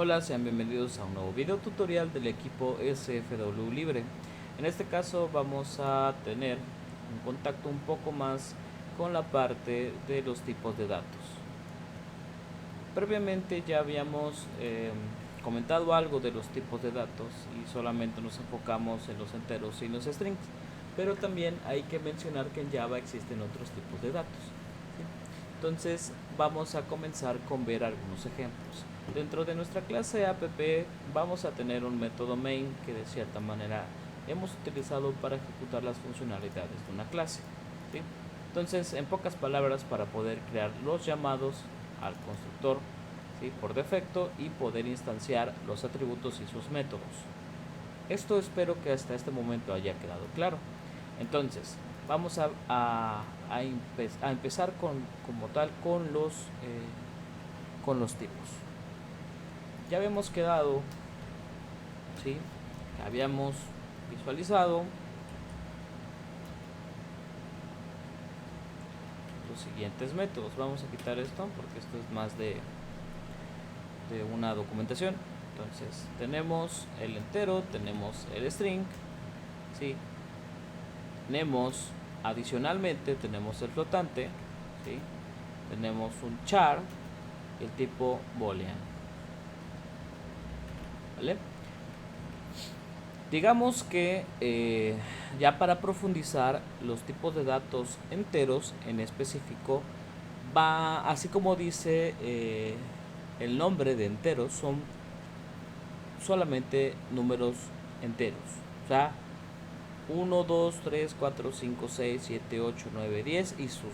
Hola, sean bienvenidos a un nuevo video tutorial del equipo SFW Libre. En este caso vamos a tener un contacto un poco más con la parte de los tipos de datos. Previamente ya habíamos comentado algo de los tipos de datos y solamente nos enfocamos en los enteros y los strings, pero también hay que mencionar que en Java existen otros tipos de datos, ¿sí? Entonces vamos a comenzar con ver algunos ejemplos. Dentro de nuestra clase app vamos a tener un método main que de cierta manera hemos utilizado para ejecutar las funcionalidades de una clase, ¿sí? Entonces, en pocas palabras, para poder crear los llamados al constructor, ¿sí?, por defecto, y poder instanciar los atributos y sus métodos. Esto espero que hasta este momento haya quedado claro. Entonces, vamos a empezar como tal con los tipos. Ya habíamos quedado, ¿sí?, habíamos visualizado los siguientes métodos. Vamos a quitar esto porque esto es más de una documentación. Entonces tenemos el entero, tenemos el string, ¿sí? Tenemos adicionalmente tenemos el flotante, ¿sí? Tenemos un char, el tipo boolean, ¿vale? Digamos que ya para profundizar los tipos de datos enteros en específico, va así como dice el nombre de enteros, son solamente números enteros, o sea, 1, 2, 3, 4, 5, 6, 7, 8, 9, 10 y sus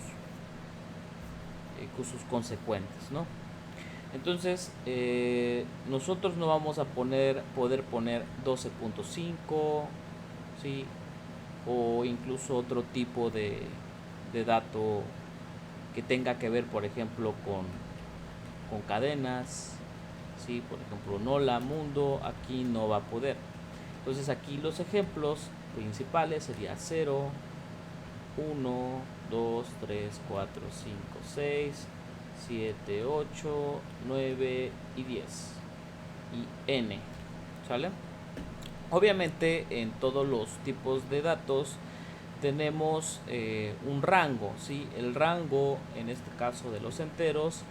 consecuentes, ¿no? Entonces, nosotros no vamos a poder poner 12.5, ¿sí?, o incluso otro tipo de dato que tenga que ver, por ejemplo, con cadenas, ¿sí? Por ejemplo, Nola, Mundo, aquí no va a poder. Entonces aquí los ejemplos principales sería 0, 1, 2, 3, 4, 5, 6, 7, 8, 9 y 10 y n, ¿sale? Obviamente en todos los tipos de datos tenemos un rango, ¿sí? El rango en este caso de los enteros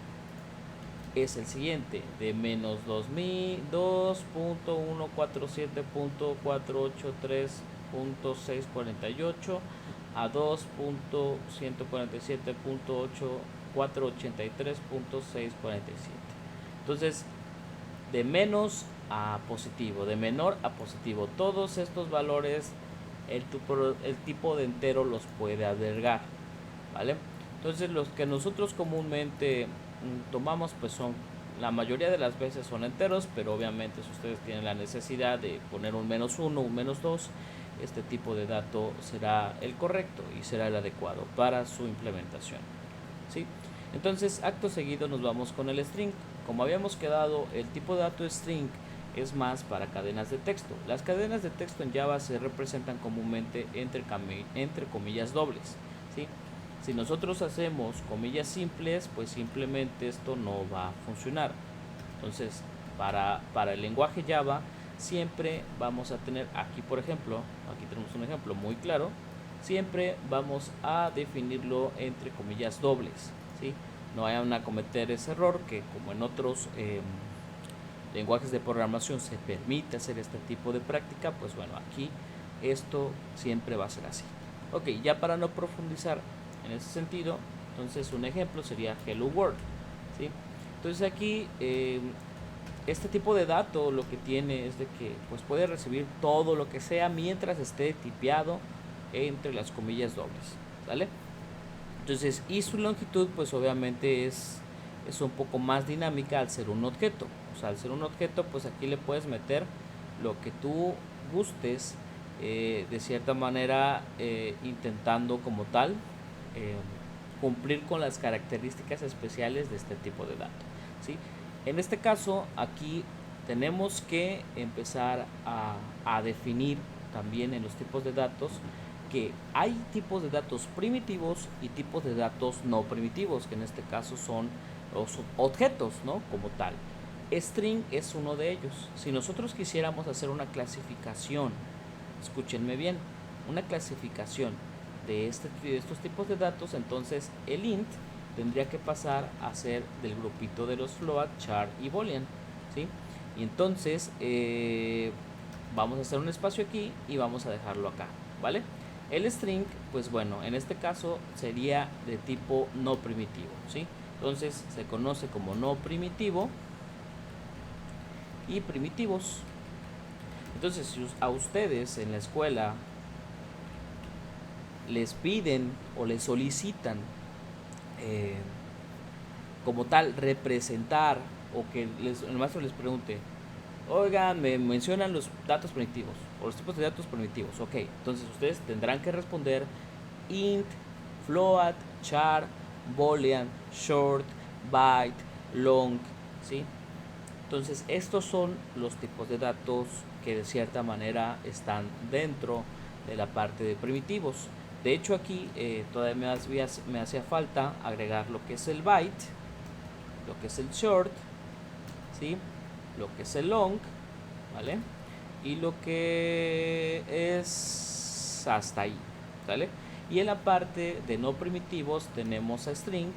es el siguiente: de menos 2.2.447.483.648 a 2.147.8.483.647. Entonces, de menos a positivo, de menor a positivo, todos estos valores el tipo de entero los puede albergar, ¿vale? Entonces, los que nosotros comúnmente tomamos, pues son, la mayoría de las veces son enteros, pero obviamente si ustedes tienen la necesidad de poner un menos 1, un menos 2, este tipo de dato será el correcto y será el adecuado para su implementación, ¿sí? Entonces, acto seguido nos vamos con el string. Como habíamos quedado, el tipo de dato string es más para cadenas de texto. Las cadenas de texto en Java se representan comúnmente entre comillas dobles, ¿sí? Si nosotros hacemos comillas simples, pues simplemente esto no va a funcionar. Entonces, para el lenguaje Java, siempre vamos a tener, aquí por ejemplo, aquí tenemos un ejemplo muy claro, siempre vamos a definirlo entre comillas dobles, ¿sí? No vayan a cometer ese error que, como en otros lenguajes de programación se permite hacer este tipo de práctica, pues bueno, aquí esto siempre va a ser así. Ok, ya para no profundizar en ese sentido, entonces un ejemplo sería Hello World, ¿sí? Entonces aquí este tipo de dato lo que tiene es de que pues puede recibir todo lo que sea mientras esté tipeado entre las comillas dobles, ¿vale? Entonces, y su longitud pues obviamente es un poco más dinámica al ser un objeto. O sea, al ser un objeto, pues aquí le puedes meter lo que tú gustes, de cierta manera intentando como tal eh, cumplir con las características especiales de este tipo de dato, ¿sí? En este caso, aquí tenemos que empezar a definir también en los tipos de datos que hay tipos de datos primitivos y tipos de datos no primitivos, que en este caso son los objetos, ¿no?, como tal. String es uno de ellos. Si nosotros quisiéramos hacer una clasificación, escúchenme bien, una clasificación de estos tipos de datos, entonces el int tendría que pasar a ser del grupito de los float, char y boolean, ¿sí? Y entonces vamos a hacer un espacio aquí y vamos a dejarlo acá, ¿vale? El string, pues bueno, en este caso sería de tipo no primitivo, ¿sí? Entonces se conoce como no primitivo y primitivos. Entonces, si a ustedes en la escuela les piden o les solicitan como tal representar, o que el maestro les pregunte, oigan, me mencionan los datos primitivos o los tipos de datos primitivos, ok, entonces ustedes tendrán que responder int, float, char, boolean, short, byte, long, ¿sí? Entonces estos son los tipos de datos que de cierta manera están dentro de la parte de primitivos. De hecho aquí todavía me hacía falta agregar lo que es el byte, lo que es el short, ¿sí? Lo que es el long, ¿vale? Y lo que es hasta ahí, ¿vale? Y en la parte de no primitivos tenemos a string,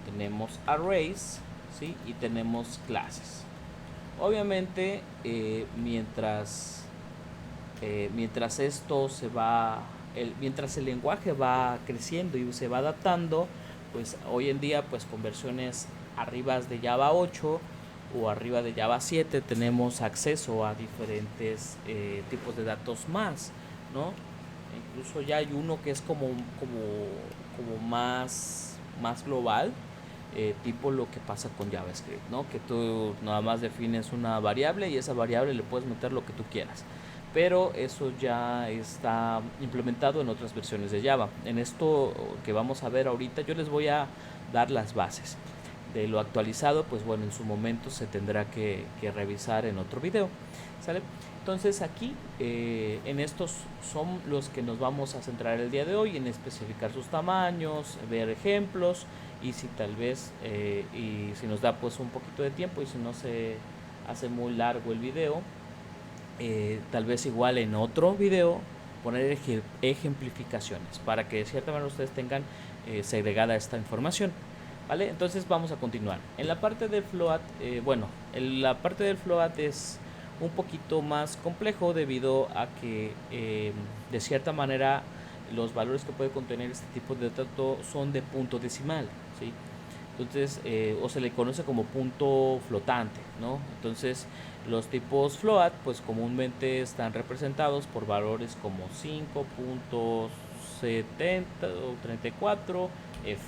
tenemos arrays, ¿sí? Y tenemos clases. Obviamente, mientras esto se va, mientras el lenguaje va creciendo y se va adaptando, pues hoy en día, pues con versiones arriba de Java 8 o arriba de Java 7 tenemos acceso a diferentes tipos de datos más, ¿no? Incluso ya hay uno que es como más global, tipo lo que pasa con JavaScript, ¿no? Que tú nada más defines una variable y esa variable le puedes meter lo que tú quieras. Pero eso ya está implementado en otras versiones de Java. En esto que vamos a ver ahorita yo les voy a dar las bases. De lo actualizado, pues bueno, en su momento se tendrá que revisar en otro video, ¿sale? Entonces aquí en estos son los que nos vamos a centrar el día de hoy, en especificar sus tamaños, ver ejemplos y si tal vez, y si nos da pues un poquito de tiempo y si no se hace muy largo el video, tal vez igual en otro video poner ejemplificaciones para que de cierta manera ustedes tengan segregada esta información. ¿Vale? Entonces vamos a continuar. En la parte del float, la parte del float es un poquito más complejo debido a que de cierta manera los valores que puede contener este tipo de dato son de punto decimal, ¿sí? Entonces, o se le conoce como punto flotante, ¿no? Entonces, los tipos float, pues comúnmente están representados por valores como 5.70 o 34 F,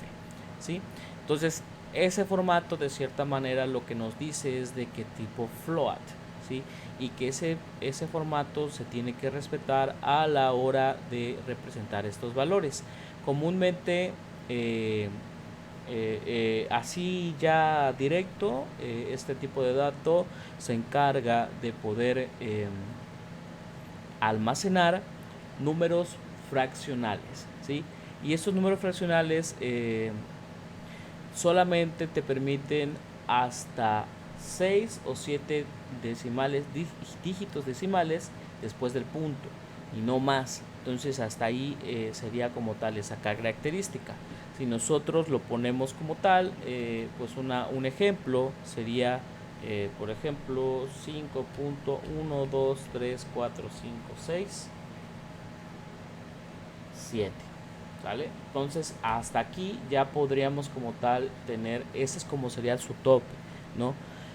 ¿sí? Entonces, ese formato de cierta manera lo que nos dice es de qué tipo float, ¿sí? Y que ese formato se tiene que respetar a la hora de representar estos valores. Comúnmente, así ya directo, este tipo de dato se encarga de poder almacenar números fraccionales, ¿sí? Y estos números fraccionales solamente te permiten hasta 6 o 7 dígitos decimales después del punto y no más. Entonces hasta ahí sería como tal esa característica. Si nosotros lo ponemos como tal, pues un ejemplo sería, por ejemplo, 5.1, 2, 3, 4, 5, 6, 7. ¿Vale? Entonces hasta aquí ya podríamos como tal tener, ese es como sería su tope, ¿no?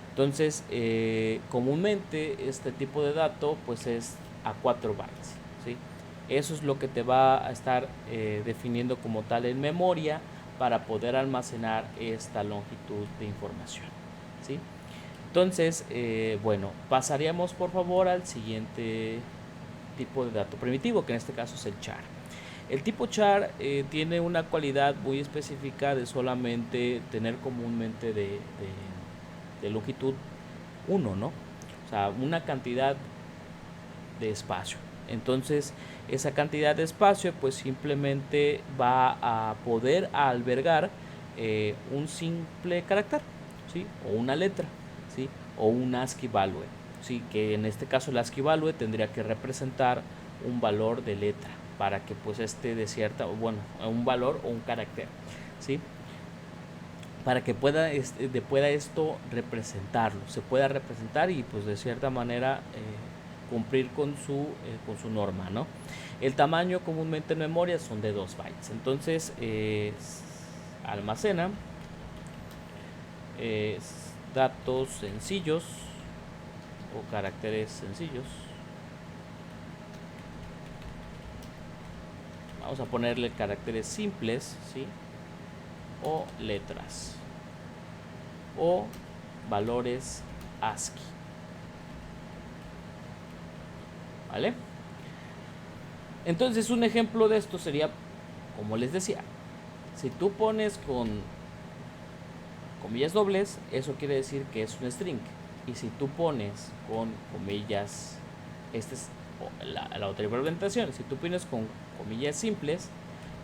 Entonces comúnmente este tipo de dato pues es a 4 bytes, ¿sí? Eso es lo que te va a estar definiendo como tal en memoria para poder almacenar esta longitud de información, ¿sí? Entonces, bueno, pasaríamos por favor al siguiente tipo de dato primitivo, que en este caso es el char. El tipo char tiene una cualidad muy específica de solamente tener comúnmente de longitud 1, ¿no? O sea, una cantidad de espacio. Entonces, esa cantidad de espacio pues simplemente va a poder albergar un simple carácter, ¿sí? O una letra, ¿sí? o un ASCII value, ¿sí? Que en este caso el ASCII value tendría que representar un valor de letra para que pues de cierta, bueno, un valor o un carácter, ¿sí? Para que pueda esto representarlo, se pueda representar y pues de cierta manera cumplir con su norma, ¿no? El tamaño comúnmente en memoria son de 2 bytes, entonces almacena datos sencillos o caracteres sencillos. Vamos a ponerle caracteres simples, ¿sí? O letras o valores ASCII, ¿vale? Entonces un ejemplo de esto sería, como les decía, si tú pones con comillas dobles, eso quiere decir que es un string, y si tú pones con comillas, esta es la otra implementación, si tú pones con comillas simples,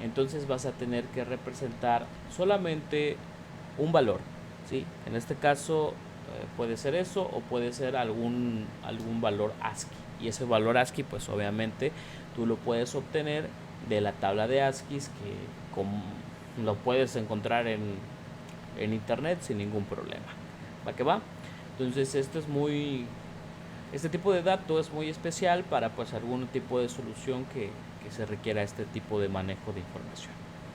entonces vas a tener que representar solamente un valor, ¿sí? En este caso puede ser eso o puede ser algún valor ASCII, y ese valor ASCII pues obviamente tú lo puedes obtener de la tabla de ASCII que lo puedes encontrar en internet sin ningún problema. ¿Va que va? Entonces este tipo de dato es muy especial para pues algún tipo de solución que se requiera este tipo de manejo de información,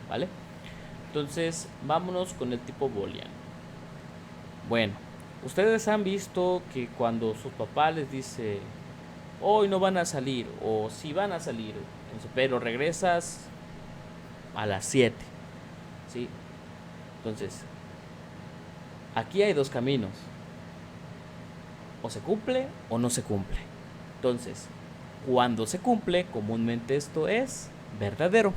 ¿vale? Entonces vámonos con el tipo boolean. Bueno, ustedes han visto que cuando su papá les dice hoy no van a salir o si van a salir, pero regresas a las 7, ¿sí? Entonces aquí hay dos caminos, o se cumple o no se cumple. Entonces cuando se cumple, comúnmente esto es verdadero,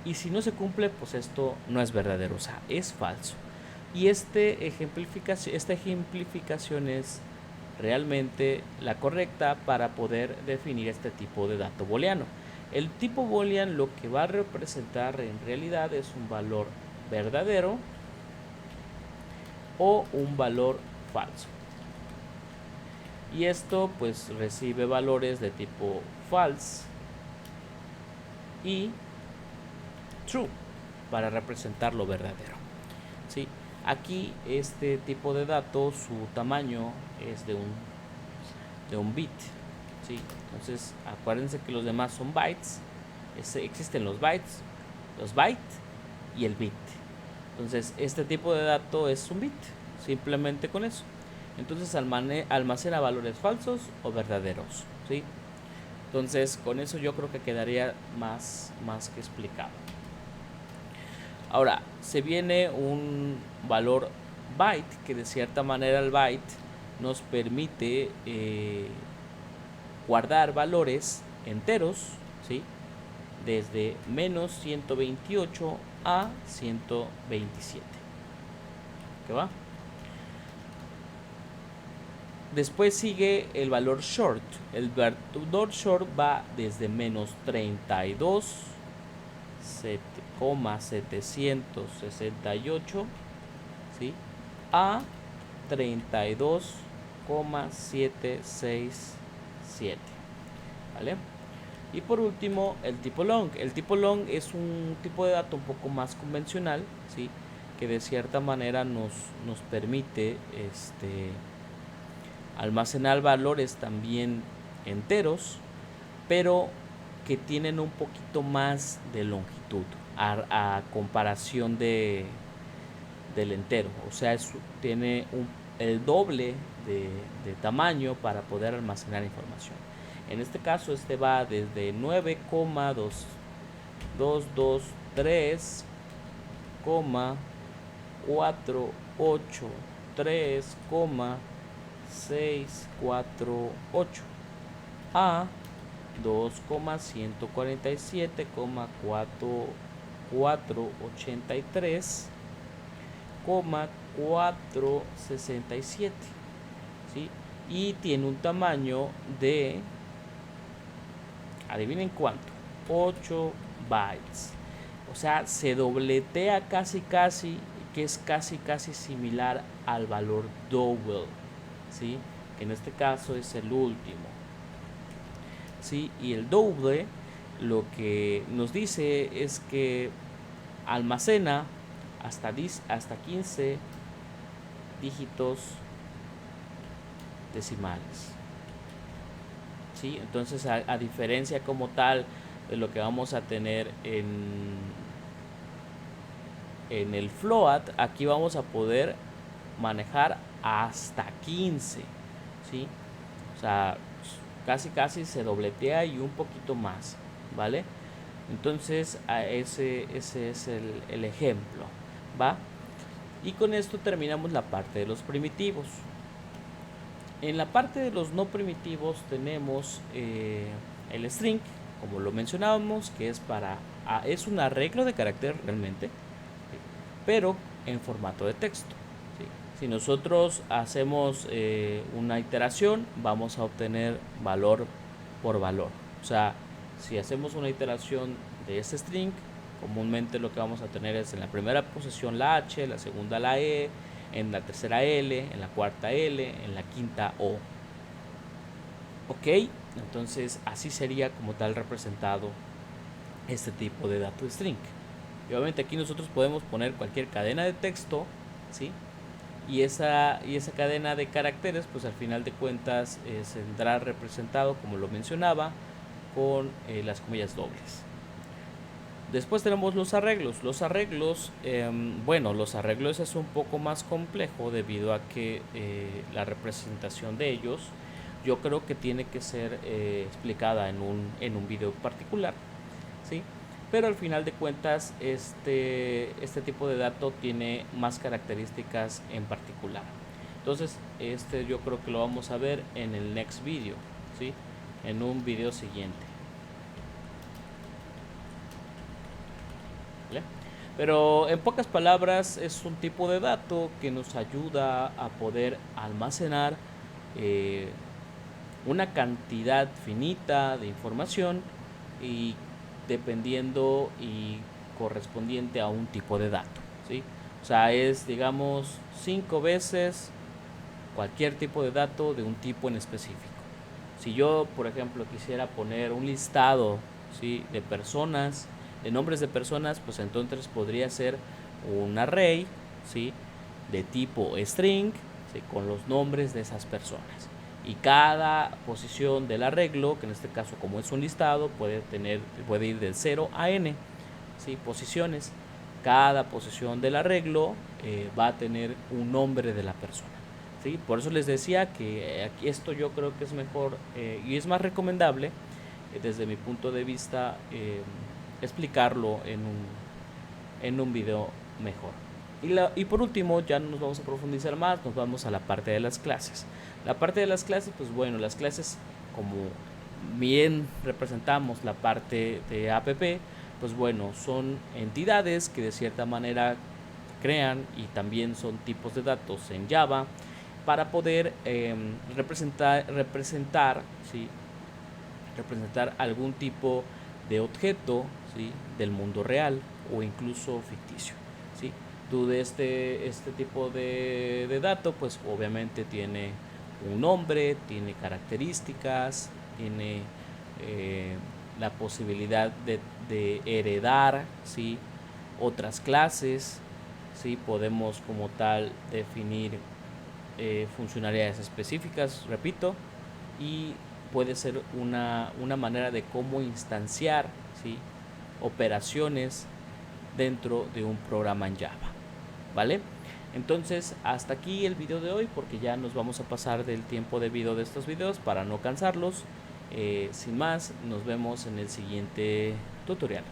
y si no se cumple, pues esto no es verdadero, o sea, es falso. Y esta ejemplificación es realmente la correcta para poder definir este tipo de dato booleano. El tipo boolean lo que va a representar en realidad es un valor verdadero o un valor falso. Y esto pues recibe valores de tipo false y true para representar lo verdadero, ¿sí? Aquí este tipo de datos, su tamaño es de un bit, ¿sí? Entonces acuérdense que los demás son bytes, existen los bytes y el bit. Entonces este tipo de dato es un bit, simplemente con eso. Entonces almacena valores falsos o verdaderos, ¿sí? Entonces con eso yo creo que quedaría más que explicado. Ahora, se viene un valor byte, que de cierta manera el byte nos permite guardar valores enteros, ¿sí? Desde menos 128 a 127. ¿Qué va? Después sigue el valor short. El valor short va desde menos 32,768, ¿sí? A 32,767, ¿vale? Y por último el tipo long. El tipo long es un tipo de dato un poco más convencional, ¿sí? Que de cierta manera nos permite almacenar valores también enteros, pero que tienen un poquito más de longitud a comparación del entero. O sea, tiene el doble de tamaño para poder almacenar información. En este caso este va desde 9,223,483,648 a 2,147,483,467, ¿sí? Y tiene un tamaño de, adivinen cuánto, 8 bytes. O sea, se dobletea casi, que es casi similar al valor double, ¿sí? Que en este caso es el último, ¿sí? Y el double lo que nos dice es que almacena hasta 15 dígitos decimales, ¿sí? Entonces a diferencia como tal de lo que vamos a tener en el float, aquí vamos a poder manejar hasta 15, ¿sí? O sea, casi se dobletea y un poquito más, ¿vale? Entonces ese es el ejemplo, ¿va? Y con esto terminamos la parte de los primitivos. En la parte de los no primitivos tenemos el string, como lo mencionábamos, que es un arreglo de carácter realmente, pero en formato de texto. ¿Sí? Si nosotros hacemos una iteración, vamos a obtener valor por valor. O sea, si hacemos una iteración de este string, comúnmente lo que vamos a tener es en la primera posición la H, en la segunda la E, en la tercera L, en la cuarta L, en la quinta O. Ok, entonces así sería como tal representado este tipo de dato string. Y obviamente aquí nosotros podemos poner cualquier cadena de texto, ¿sí? Y esa cadena de caracteres, pues al final de cuentas saldrá representado, como lo mencionaba, con las comillas dobles. Después tenemos los arreglos. Los arreglos es un poco más complejo debido a que la representación de ellos yo creo que tiene que ser explicada en un video particular, ¿sí? Pero al final de cuentas este tipo de dato tiene más características en particular. Entonces yo creo que lo vamos a ver en el next video, ¿sí? En un video siguiente. ¿Vale? Pero en pocas palabras es un tipo de dato que nos ayuda a poder almacenar una cantidad finita de información y dependiendo y correspondiente a un tipo de dato, ¿sí? O sea, es digamos 5 veces cualquier tipo de dato de un tipo en específico. Si yo, por ejemplo, quisiera poner un listado, ¿sí? de personas, de nombres de personas, pues entonces podría ser un array, ¿sí? de tipo string, ¿sí? con los nombres de esas personas. Y cada posición del arreglo, que en este caso como es un listado, puede ir del 0 a n, ¿sí? posiciones. Cada posición del arreglo va a tener un nombre de la persona. ¿Sí? Por eso les decía que esto yo creo que es mejor y es más recomendable desde mi punto de vista explicarlo en un video mejor. Y por último, ya no nos vamos a profundizar más, nos vamos a la parte de las clases. La parte de las clases, pues bueno, las clases, como bien representamos la parte de app, pues bueno, son entidades que de cierta manera crean y también son tipos de datos en Java para poder representar, ¿sí? representar algún tipo de objeto, ¿sí? del mundo real o incluso ficticio, ¿sí? Tú de este tipo de dato, pues obviamente tiene un nombre, tiene características, tiene la posibilidad de heredar, ¿sí? otras clases, ¿sí? Podemos como tal definir funcionalidades específicas, repito, y puede ser una manera de cómo instanciar, ¿sí? operaciones dentro de un programa en Java, ¿vale? Entonces hasta aquí el video de hoy, porque ya nos vamos a pasar del tiempo debido de estos videos para no cansarlos. Sin más, nos vemos en el siguiente tutorial.